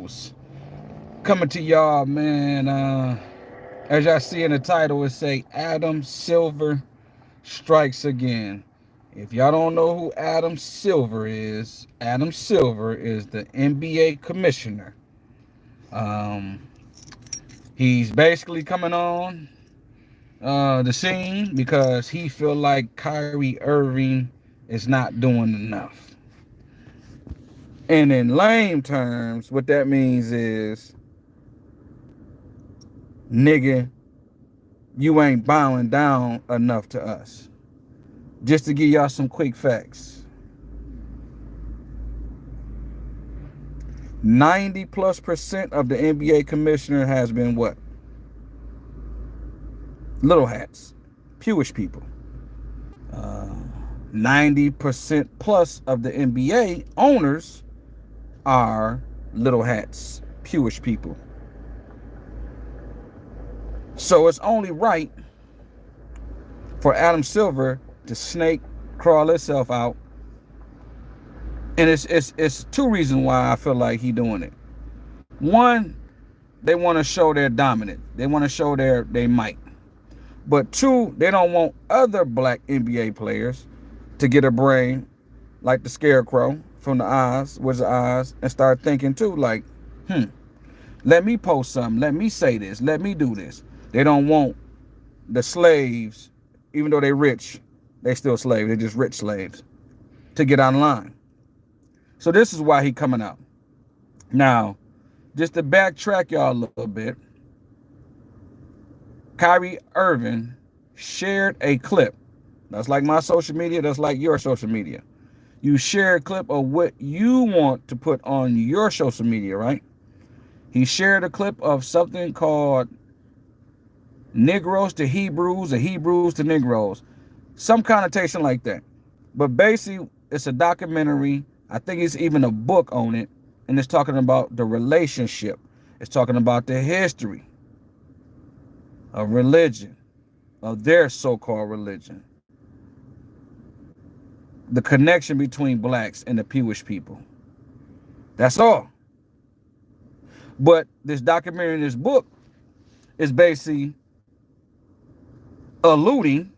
Studios. Coming to y'all, man. As y'all see in the title, it say Adam Silver strikes again. If y'all don't know who Adam Silver is the NBA commissioner. Um, he's basically coming on the scene because he feel like Kyrie Irving is not doing enough. And in lame terms, what that means is, nigga, you ain't bowing down enough to us. Just to give y'all some quick facts. 90+% of the NBA commissioner has been what? Little hats. Pewish people. 90% plus of the NBA owners are little hats. Pewish people. So it's only right for Adam Silver to snake crawl itself out. And it's two reasons why I feel like he doing it. One, they want to show their dominant. They want to show their might. But two, they don't want other black NBA players to get a brain like the Scarecrow from the Oz, Wizard of Oz, and start thinking too, like, let me post something. Let me say this. Let me do this. They don't want the slaves, even though they're rich, they still slaves. They're just rich slaves, to get online. So this is why he coming out. Now, just to backtrack y'all a little bit, Kyrie Irving shared a clip. That's like my social media. That's like your social media. You share a clip of what you want to put on your social media, right? He shared a clip of something called Negroes to Hebrews or Hebrews to Negroes. Some connotation like that. But basically, it's a documentary. I think it's even a book on it. And it's talking about the relationship. It's talking about the history of religion, of their so-called religion. The connection between blacks and the Pewish people. That's all. But this documentary in this book is basically alluding,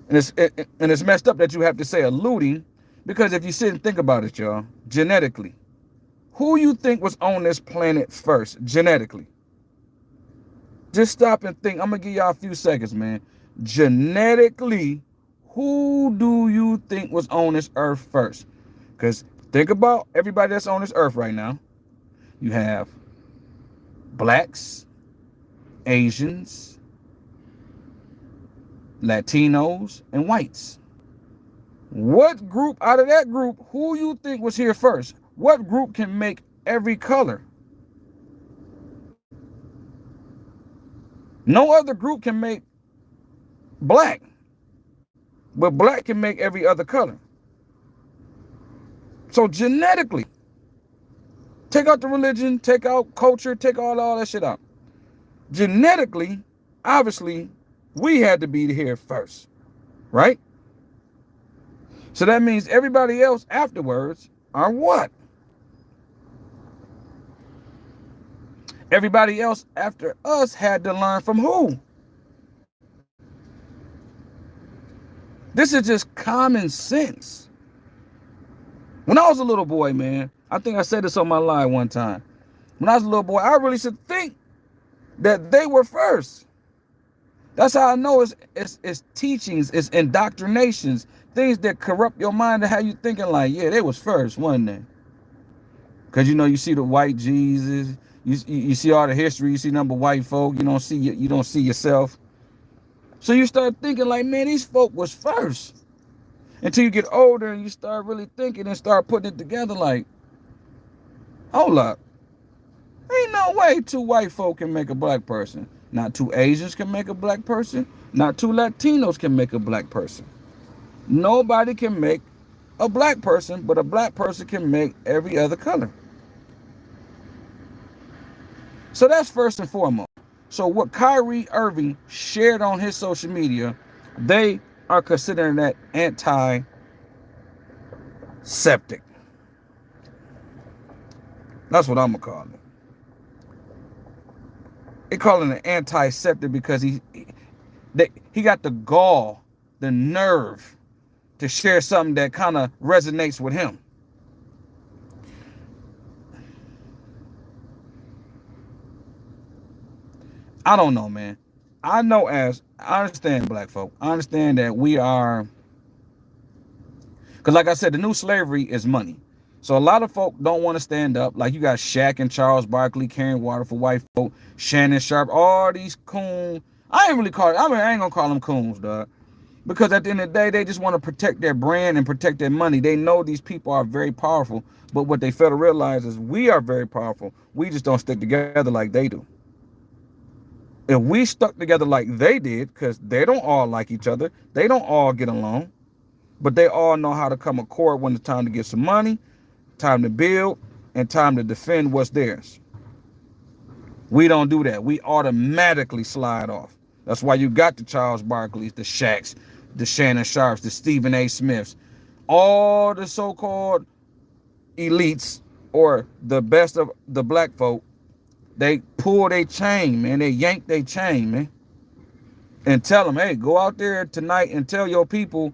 and it's messed up that you have to say alluding, because if you sit and think about it, y'all, genetically, who you think was on this planet first, genetically? Just stop and think. I'm going to give y'all a few seconds, man. Genetically, who do you think was on this earth first? Because think about everybody that's on this earth right now. You have blacks, Asians, Latinos, and whites. What group out of that group, who you think was here first? What group can make every color? No other group can make black, but black can make every other color. So genetically, take out the religion, take out culture, take all that shit out. Genetically, obviously, we had to be here first, right? So that means everybody else afterwards are what? Everybody else after us had to learn from who? This is just common sense. When I was a little boy, man, I think I said this on my live one time. When I was a little boy, I really should think that they were first. That's how I know it's teachings, it's indoctrinations, things that corrupt your mind and how you thinking like, yeah, they was first, wasn't they? Because, you see the white Jesus, you see all the history, you see number white folk, you don't see yourself. So you start thinking like, man, these folk was first. Until you get older and you start really thinking and start putting it together like, hold up. Ain't no way two white folk can make a black person. Not two Asians can make a black person. Not two Latinos can make a black person. Nobody can make a black person, but a black person can make every other color. So that's first and foremost. So what Kyrie Irving shared on his social media, they are considering that antiseptic. That's what I'm gonna call it. They call it an antiseptic because he got the gall, the nerve to share something that kind of resonates with him. I don't know, man. I understand black folk. I understand that we are, because like I said, the new slavery is money. So a lot of folk don't want to stand up. Like you got Shaq and Charles Barkley carrying water for white folk, Shannon Sharp, all these coon. I ain't gonna call them coons, dog. Because at the end of the day, they just want to protect their brand and protect their money. They know these people are very powerful, but what they fail to realize is we are very powerful. We just don't stick together like they do. If we stuck together like they did, because they don't all like each other, they don't all get along, but they all know how to come accord when it's time to get some money, time to build, and time to defend what's theirs. We don't do that. We automatically slide off. That's why you got the Charles Barkleys, the Shaqs, the Shannon Sharps, the Stephen A. Smiths, all the so-called elites or the best of the black folk. They pull their chain, man. They yank their chain, man. And tell them, hey, go out there tonight and tell your people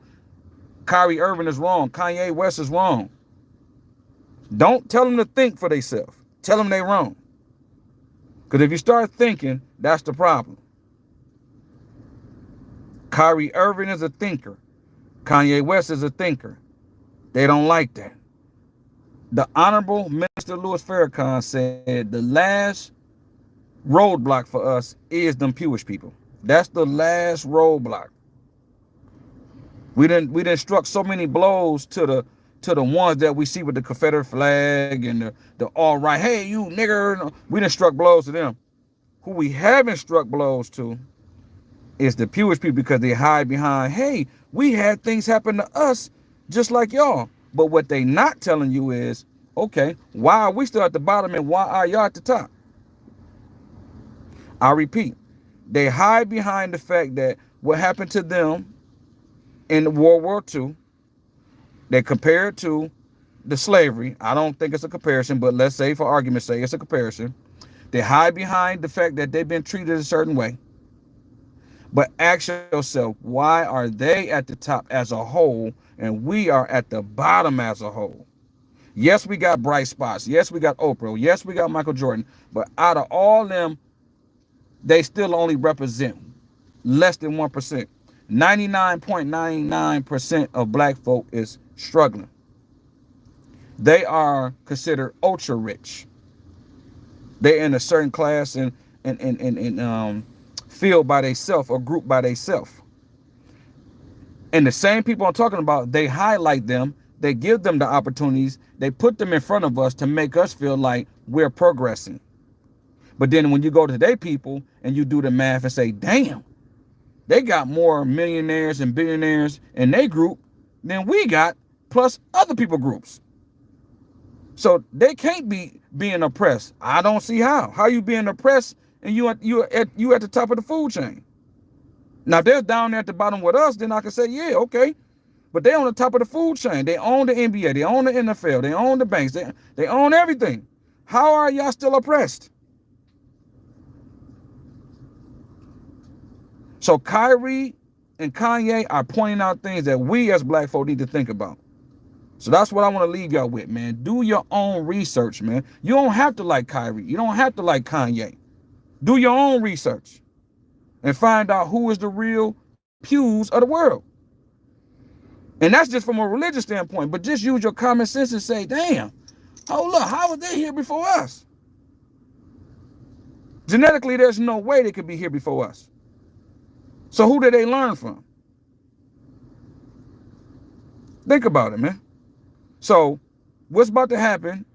Kyrie Irving is wrong. Kanye West is wrong. Don't tell them to think for themselves. Tell them they wrong. Because if you start thinking, that's the problem. Kyrie Irving is a thinker. Kanye West is a thinker. They don't like that. The Honorable Minister Louis Farrakhan said the last roadblock for us is them Jewish people. That's the last roadblock. We didn't struck so many blows to the ones that we see with the Confederate flag and the all right, hey you nigger. We didn't struck blows to them. Who we haven't struck blows to is the Jewish people, because they hide behind, hey, we had things happen to us just like y'all. But what they not telling you is, okay, why are we still at the bottom and why are y'all at the top? I repeat, they hide behind the fact that what happened to them in World War II, they compare it to the slavery. I don't think it's a comparison, but let's say for argument's sake, it's a comparison. They hide behind the fact that they've been treated a certain way. But ask yourself, why are they at the top as a whole and we are at the bottom as a whole? Yes, we got bright spots. Yes, we got Oprah. Yes, we got Michael Jordan. But out of all them, they still only represent less than 1%. 99.99% of black folk is struggling. They are considered ultra rich. They're in a certain class and field by themselves or group by themselves. And the same people I'm talking about, they highlight them, they give them the opportunities, they put them in front of us to make us feel like we're progressing. But then when you go to their people and you do the math and say, damn, they got more millionaires and billionaires in their group than we got, plus other people groups. So they can't be being oppressed. I don't see how. How you being oppressed and you at the top of the food chain? Now, if they're down there at the bottom with us, then I can say, yeah, okay. But they on the top of the food chain. They own the NBA. They own the NFL. They own the banks. They own everything. How are y'all still oppressed? So Kyrie and Kanye are pointing out things that we as black folk need to think about. So that's what I want to leave y'all with, man. Do your own research, man. You don't have to like Kyrie. You don't have to like Kanye. Do your own research and find out who is the real pews of the world. And that's just from a religious standpoint. But just use your common sense and say, damn, hold up, how were they here before us? Genetically, there's no way they could be here before us. So who did they learn from? Think about it, man. So what's about to happen,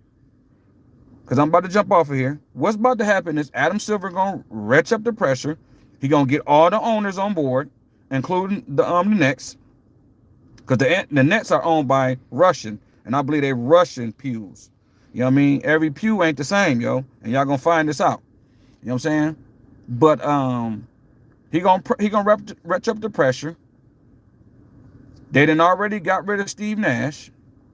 because I'm about to jump off of here, what's about to happen is Adam Silver going to retch up the pressure. He going to get all the owners on board, including the Nets, because the Nets are owned by Russian, and I believe they're Russian pews. You know what I mean? Every pew ain't the same, yo, and y'all going to find this out. You know what I'm saying? But he gonna retch up the pressure. They done already got rid of Steve Nash.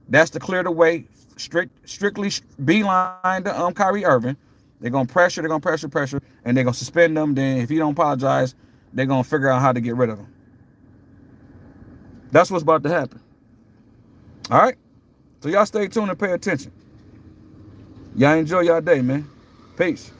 That's to clear the way strictly beeline to Kyrie Irving. They're gonna pressure, and they're gonna suspend them. Then if he don't apologize, they're gonna figure out how to get rid of him. That's what's about to happen. All right. So y'all stay tuned and pay attention. Y'all enjoy y'all day, man. Peace.